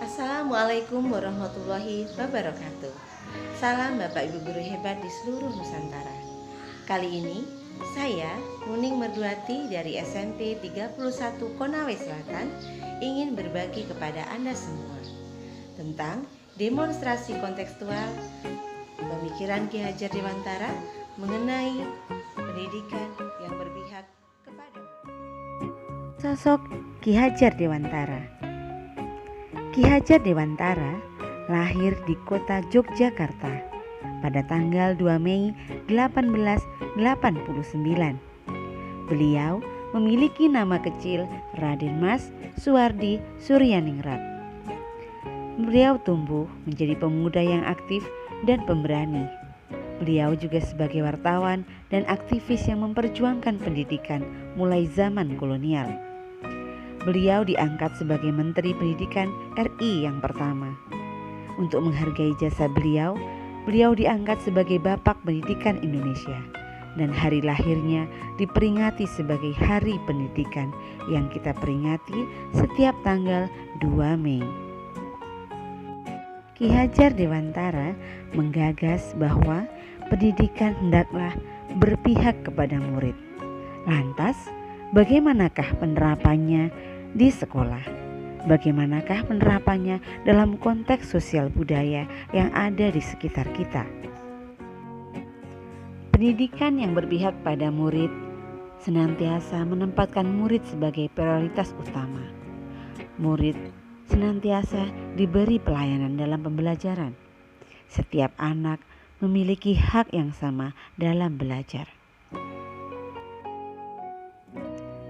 Assalamualaikum warahmatullahi wabarakatuh. Salam Bapak Ibu guru hebat di seluruh Nusantara. Kali ini saya, Nuning Merduati dari SMP 31 Konawe Selatan ingin berbagi kepada Anda semua tentang demonstrasi kontekstual pemikiran Ki Hajar Dewantara mengenai pendidikan yang berpihak kepada sosok Ki Hajar Dewantara. Ki Hajar Dewantara lahir di kota Yogyakarta pada tanggal 2 Mei 1889. Beliau memiliki nama kecil Raden Mas Suwardi Suryaningrat. Beliau tumbuh menjadi pemuda yang aktif dan pemberani. Beliau juga sebagai wartawan dan aktivis yang memperjuangkan pendidikan mulai zaman kolonial. Beliau diangkat sebagai Menteri Pendidikan RI yang pertama. Untuk menghargai jasa beliau diangkat sebagai Bapak Pendidikan Indonesia dan hari lahirnya diperingati sebagai Hari Pendidikan yang kita peringati setiap tanggal 2 Mei. Ki Hajar Dewantara menggagas bahwa pendidikan hendaklah berpihak kepada murid. Lantas, bagaimanakah penerapannya di sekolah? Bagaimanakah penerapannya dalam konteks sosial budaya yang ada di sekitar kita? Pendidikan yang berpihak pada murid senantiasa menempatkan murid sebagai prioritas utama. Murid senantiasa diberi pelayanan dalam pembelajaran. Setiap anak memiliki hak yang sama dalam belajar.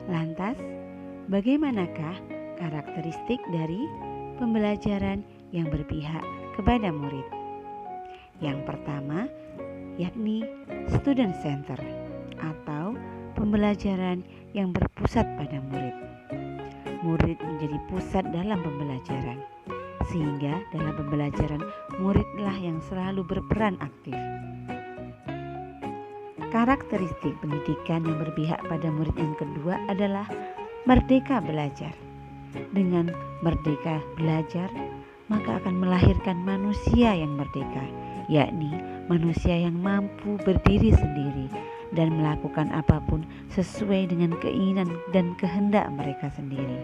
Lantas, bagaimanakah karakteristik dari pembelajaran yang berpihak kepada murid? Yang pertama, yakni student center atau pembelajaran yang berpusat pada murid. Murid menjadi pusat dalam pembelajaran, sehingga dalam pembelajaran muridlah yang selalu berperan aktif. Karakteristik pendidikan yang berpihak pada murid yang kedua adalah merdeka belajar. Dengan merdeka belajar, maka akan melahirkan manusia yang merdeka, yakni manusia yang mampu berdiri sendiri dan melakukan apapun sesuai dengan keinginan dan kehendak mereka sendiri.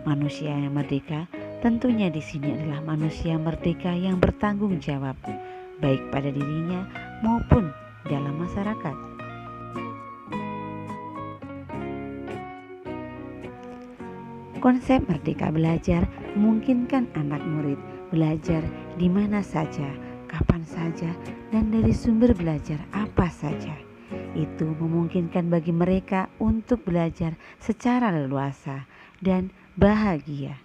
Manusia yang merdeka tentunya di sini adalah manusia merdeka yang bertanggung jawab, baik pada dirinya maupun dalam masyarakat. Konsep merdeka belajar memungkinkan anak murid belajar di mana saja, kapan saja, dan dari sumber belajar apa saja. Itu memungkinkan bagi mereka untuk belajar secara leluasa dan bahagia.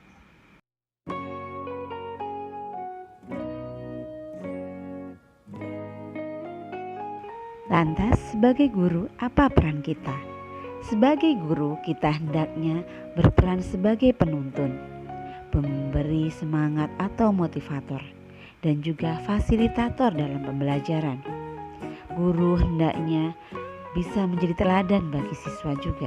Lantas, sebagai guru, apa peran kita? Sebagai guru, kita hendaknya berperan sebagai penuntun, pemberi semangat atau motivator, dan juga fasilitator dalam pembelajaran. Guru hendaknya bisa menjadi teladan bagi siswa juga.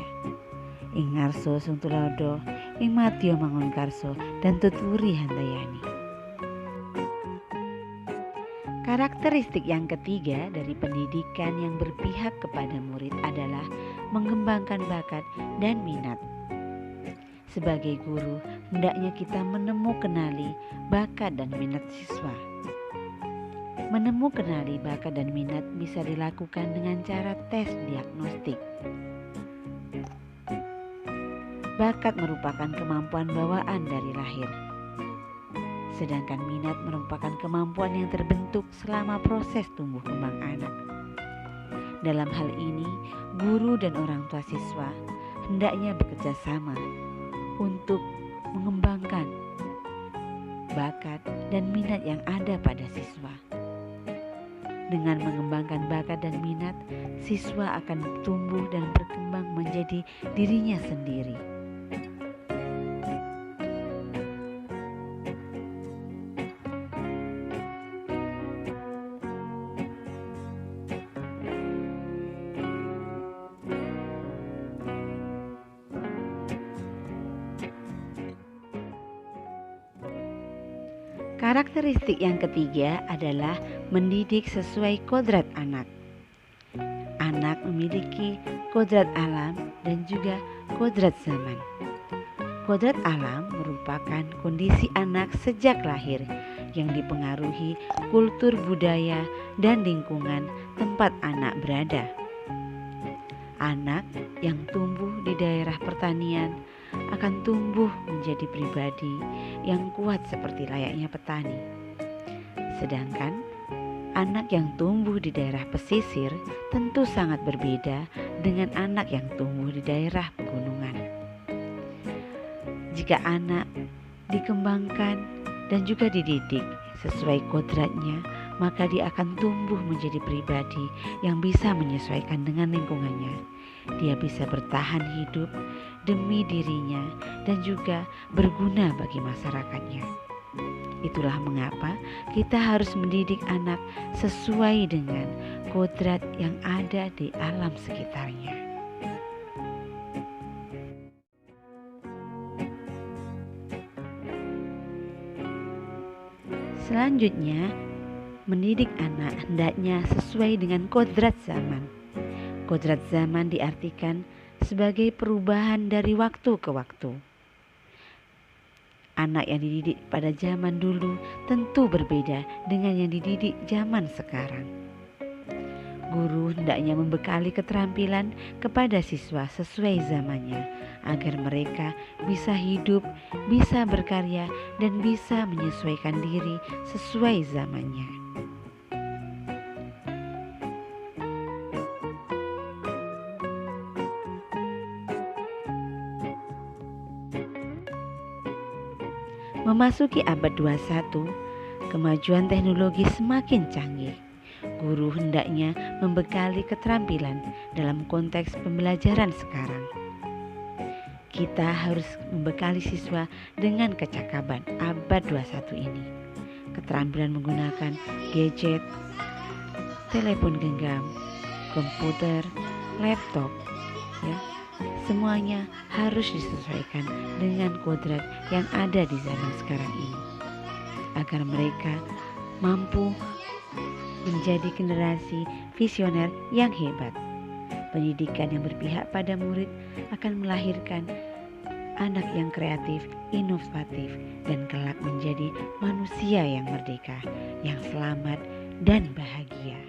Ing ngarso sung tulodo, ing matya mangunkarso, dan tuturi handayani. Karakteristik yang ketiga dari pendidikan yang berpihak kepada murid adalah mengembangkan bakat dan minat. Sebagai guru, hendaknya kita menemukanali bakat dan minat siswa. Menemukanali bakat dan minat bisa dilakukan dengan cara tes diagnostik. Bakat merupakan kemampuan bawaan dari lahir. Sedangkan minat merupakan kemampuan yang terbentuk selama proses tumbuh kembang anak. Dalam hal ini, guru dan orang tua siswa hendaknya bekerja sama untuk mengembangkan bakat dan minat yang ada pada siswa. Dengan mengembangkan bakat dan minat, siswa akan tumbuh dan berkembang menjadi dirinya sendiri. Karakteristik yang ketiga adalah mendidik sesuai kodrat anak. Anak memiliki kodrat alam dan juga kodrat zaman. Kodrat alam merupakan kondisi anak sejak lahir yang dipengaruhi kultur budaya dan lingkungan tempat anak berada. Anak yang tumbuh di daerah pertanian akan tumbuh menjadi pribadi yang kuat seperti layaknya petani. Sedangkan anak yang tumbuh di daerah pesisir tentu sangat berbeda dengan anak yang tumbuh di daerah pegunungan. Jika anak dikembangkan dan juga dididik sesuai kodratnya, maka dia akan tumbuh menjadi pribadi yang bisa menyesuaikan dengan lingkungannya. Dia bisa bertahan hidup demi dirinya dan juga berguna bagi masyarakatnya. Itulah mengapa kita harus mendidik anak sesuai dengan kodrat yang ada di alam sekitarnya. Selanjutnya, mendidik anak hendaknya sesuai dengan kodrat zaman. Kodrat zaman diartikan sebagai perubahan dari waktu ke waktu. Anak yang dididik pada zaman dulu tentu berbeda dengan yang dididik zaman sekarang. Guru hendaknya membekali keterampilan kepada siswa sesuai zamannya agar mereka bisa hidup, bisa berkarya, dan bisa menyesuaikan diri sesuai zamannya. Memasuki abad 21, kemajuan teknologi semakin canggih. Guru hendaknya membekali keterampilan dalam konteks pembelajaran sekarang. Kita harus membekali siswa dengan kecakapan abad 21 ini. Keterampilan menggunakan gadget, telepon genggam, komputer, laptop, semuanya harus disesuaikan dengan kodrat yang ada di zaman sekarang ini, agar mereka mampu menjadi generasi visioner yang hebat. Pendidikan yang berpihak pada murid akan melahirkan anak yang kreatif, inovatif, dan kelak menjadi manusia yang merdeka, yang selamat dan bahagia.